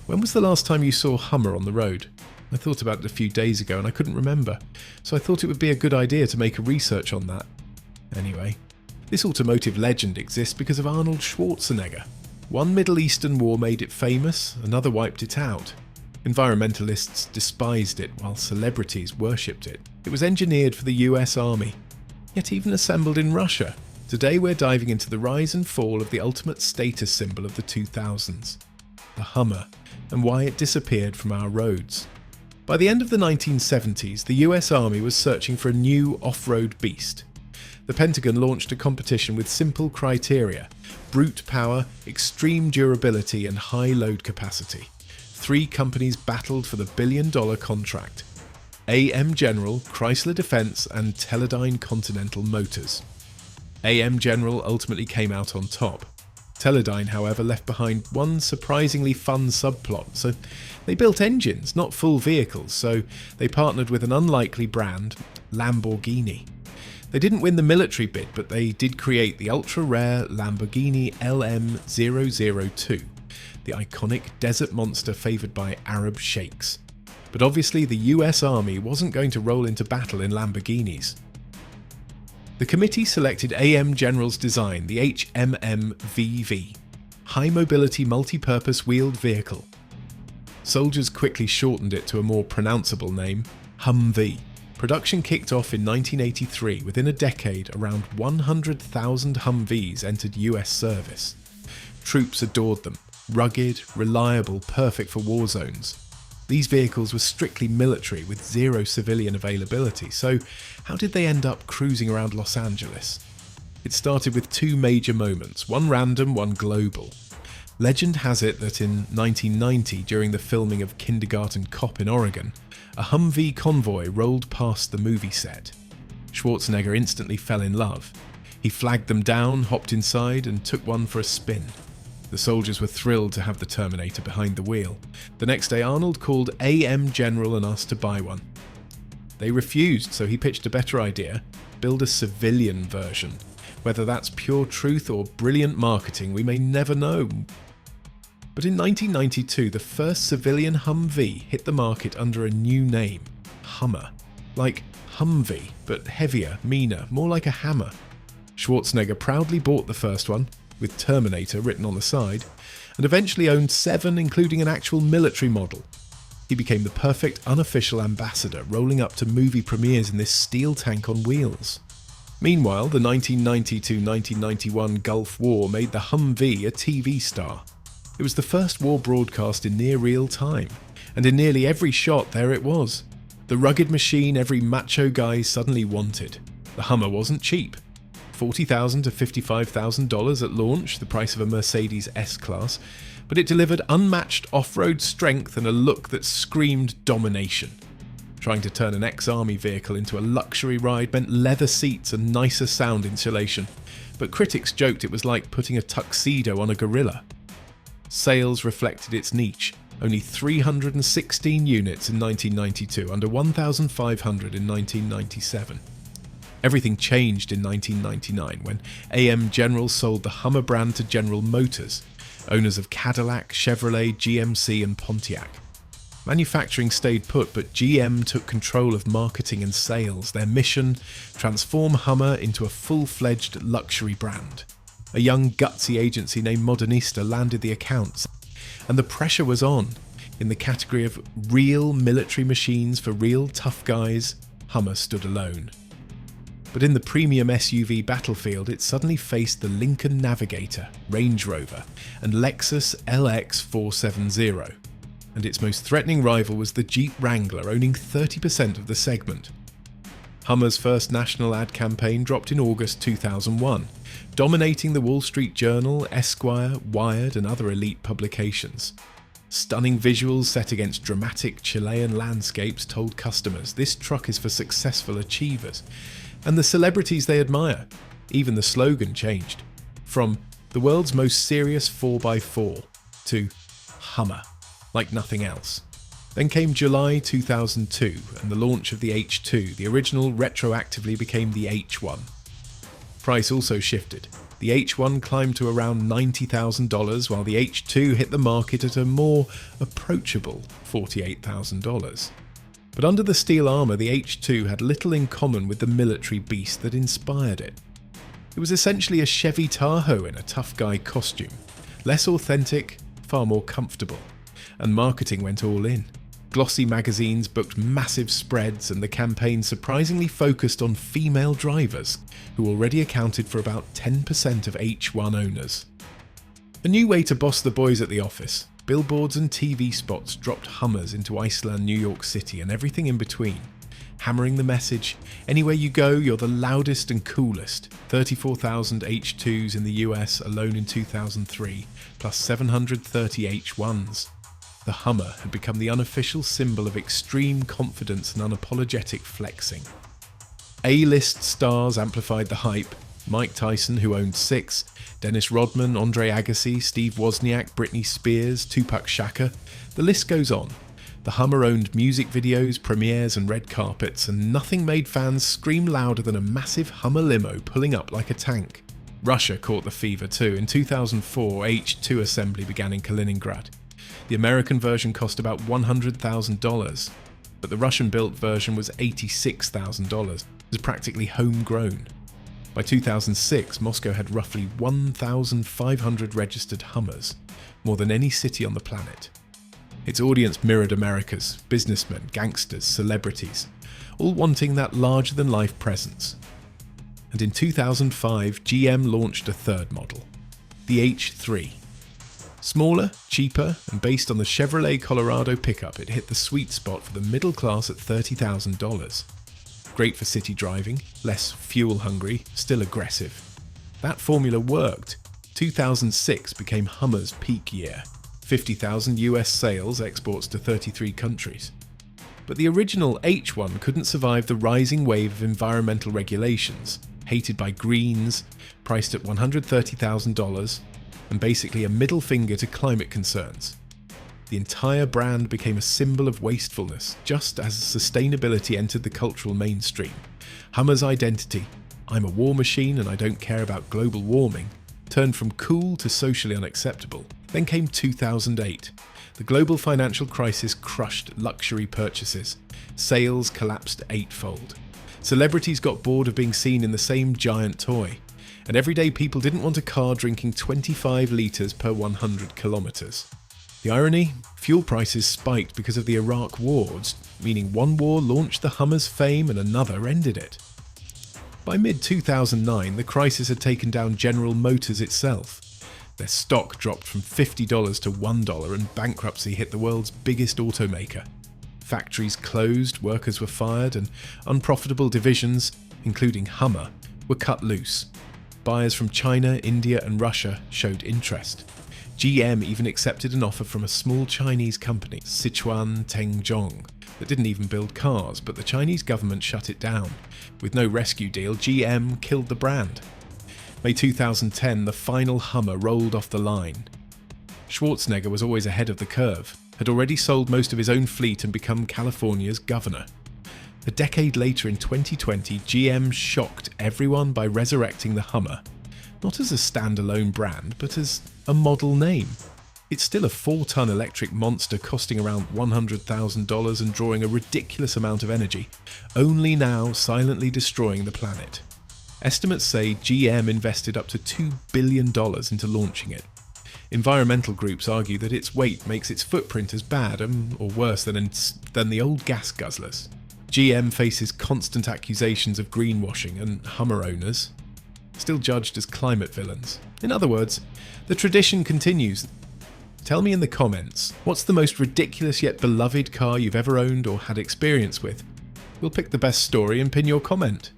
When was the last time you saw Hummer on the road? I thought about it a few days ago and I couldn't remember, so I thought it would be a good idea to make a research on that. Anyway, this automotive legend exists because of Arnold Schwarzenegger. One Middle Eastern war made it famous, another wiped it out. Environmentalists despised it while celebrities worshipped it. It was engineered for the US Army, yet even assembled in Russia. Today we're diving into the rise and fall of the ultimate status symbol of the 2000s, the Hummer, and why it disappeared from our roads. By the end of the 1970s, the US Army was searching for a new off-road beast. The Pentagon launched a competition with simple criteria: brute power, extreme durability, and high load capacity. 3 companies battled for the billion-dollar contract: AM General, Chrysler Defense, and Teledyne Continental Motors. AM General ultimately came out on top. Teledyne, however, left behind one surprisingly fun subplot. So they built engines, not full vehicles, so they partnered with an unlikely brand, Lamborghini. They didn't win the military bid, but they did create the ultra-rare Lamborghini LM002, the iconic desert monster favoured by Arab sheikhs. But obviously the US Army wasn't going to roll into battle in Lamborghinis. The committee selected AM General's design, the HMM-VV, High Mobility Multi-Purpose Wheeled Vehicle. Soldiers quickly shortened it to a more pronounceable name, Humvee. Production kicked off in 1983. Within a decade, around 100,000 Humvees entered US service. Troops adored them. Rugged, reliable, perfect for war zones. These vehicles were strictly military with zero civilian availability, so how did they end up cruising around Los Angeles? It started with 2 major moments, one random, one global. Legend has it that in 1990, during the filming of Kindergarten Cop in Oregon, a Humvee convoy rolled past the movie set. Schwarzenegger instantly fell in love. He flagged them down, hopped inside, and took one for a spin. The soldiers were thrilled to have the Terminator behind the wheel. The next day, Arnold called AM General and asked to buy one. They refused, so he pitched a better idea: build a civilian version. Whether that's pure truth or brilliant marketing, we may never know. But in 1992, the first civilian Humvee hit the market under a new name, Hummer. Like Humvee, but heavier, meaner, more like a hammer. Schwarzenegger proudly bought the first one, with Terminator written on the side, and eventually owned 7, including an actual military model. He became the perfect unofficial ambassador, rolling up to movie premieres in this steel tank on wheels. Meanwhile, the 1990 to 1991 Gulf War made the Humvee a TV star. It was the first war broadcast in near real time, and in nearly every shot there it was. The rugged machine every macho guy suddenly wanted. The Hummer wasn't cheap. $40,000 to $55,000 at launch, the price of a Mercedes S-Class, but it delivered unmatched off-road strength and a look that screamed domination. Trying to turn an ex-army vehicle into a luxury ride meant leather seats and nicer sound insulation, but critics joked it was like putting a tuxedo on a gorilla. Sales reflected its niche, only 316 units in 1992, under 1,500 in 1997. Everything changed in 1999 when AM General sold the Hummer brand to General Motors, owners of Cadillac, Chevrolet, GMC and Pontiac. Manufacturing stayed put, but GM took control of marketing and sales. Their mission: transform Hummer into a full-fledged luxury brand. A young gutsy agency named Modernista landed the accounts, and the pressure was on. In the category of real military machines for real tough guys, Hummer stood alone. But in the premium SUV battlefield, it suddenly faced the Lincoln Navigator, Range Rover, and Lexus LX 470. And its most threatening rival was the Jeep Wrangler, owning 30% of the segment. Hummer's first national ad campaign dropped in August 2001, dominating the Wall Street Journal, Esquire, Wired, and other elite publications. Stunning visuals set against dramatic Chilean landscapes told customers this truck is for successful achievers, and the celebrities they admire. Even the slogan changed, from the world's most serious 4x4 to Hummer, like nothing else. Then came July 2002 and the launch of the H2, the original retroactively became the H1. Price also shifted. The H1 climbed to around $90,000, while the H2 hit the market at a more approachable $48,000. But under the steel armour, the H2 had little in common with the military beast that inspired it. It was essentially a Chevy Tahoe in a tough guy costume. Less authentic, far more comfortable. And marketing went all in. Glossy magazines booked massive spreads, and the campaign surprisingly focused on female drivers, who already accounted for about 10% of H1 owners. A new way to boss the boys at the office. Billboards and TV spots dropped Hummers into Iceland, New York City, and everything in between. Hammering the message, anywhere you go, you're the loudest and coolest. 34,000 H2s in the US alone in 2003, plus 730 H1s. The Hummer had become the unofficial symbol of extreme confidence and unapologetic flexing. A-list stars amplified the hype. Mike Tyson, who owned 6, Dennis Rodman, Andre Agassi, Steve Wozniak, Britney Spears, Tupac Shakur. The list goes on. The Hummer owned music videos, premieres and red carpets, and nothing made fans scream louder than a massive Hummer limo pulling up like a tank. Russia caught the fever too. In 2004, H2 assembly began in Kaliningrad. The American version cost about $100,000, but the Russian-built version was $86,000. It was practically homegrown. By 2006, Moscow had roughly 1,500 registered Hummers, more than any city on the planet. Its audience mirrored America's: businessmen, gangsters, celebrities, all wanting that larger-than-life presence. And in 2005, GM launched a third model, the H3. Smaller, cheaper, and based on the Chevrolet Colorado pickup, it hit the sweet spot for the middle class at $30,000. Great for city driving, less fuel hungry, still aggressive. That formula worked. 2006 became Hummer's peak year. 50,000 US sales, exports to 33 countries. But the original H1 couldn't survive the rising wave of environmental regulations, hated by Greens, priced at $130,000, and basically a middle finger to climate concerns. The entire brand became a symbol of wastefulness, just as sustainability entered the cultural mainstream. Hummer's identity, "I'm a war machine and I don't care about global warming," turned from cool to socially unacceptable. Then came 2008. The global financial crisis crushed luxury purchases. Sales collapsed eightfold. Celebrities got bored of being seen in the same giant toy. And everyday people didn't want a car drinking 25 litres per 100 kilometres. The irony? Fuel prices spiked because of the Iraq War, meaning one war launched the Hummer's fame and another ended it. By mid-2009, the crisis had taken down General Motors itself. Their stock dropped from $50 to $1, and bankruptcy hit the world's biggest automaker. Factories closed, workers were fired, and unprofitable divisions, including Hummer, were cut loose. Buyers from China, India and Russia showed interest. GM even accepted an offer from a small Chinese company, Sichuan Tenggong, that didn't even build cars, but the Chinese government shut it down. With no rescue deal, GM killed the brand. May 2010, the final Hummer rolled off the line. Schwarzenegger was always ahead of the curve, had already sold most of his own fleet and become California's governor. A decade later in 2020, GM shocked everyone by resurrecting the Hummer, not as a standalone brand, but as a model name. It's still a 4-ton electric monster costing around $100,000 and drawing a ridiculous amount of energy, only now silently destroying the planet. Estimates say GM invested up to $2 billion into launching it. Environmental groups argue that its weight makes its footprint as bad or worse than the old gas guzzlers. GM faces constant accusations of greenwashing, and Hummer owners still judged as climate villains. In other words, the tradition continues. Tell me in the comments, what's the most ridiculous yet beloved car you've ever owned or had experience with? We'll pick the best story and pin your comment.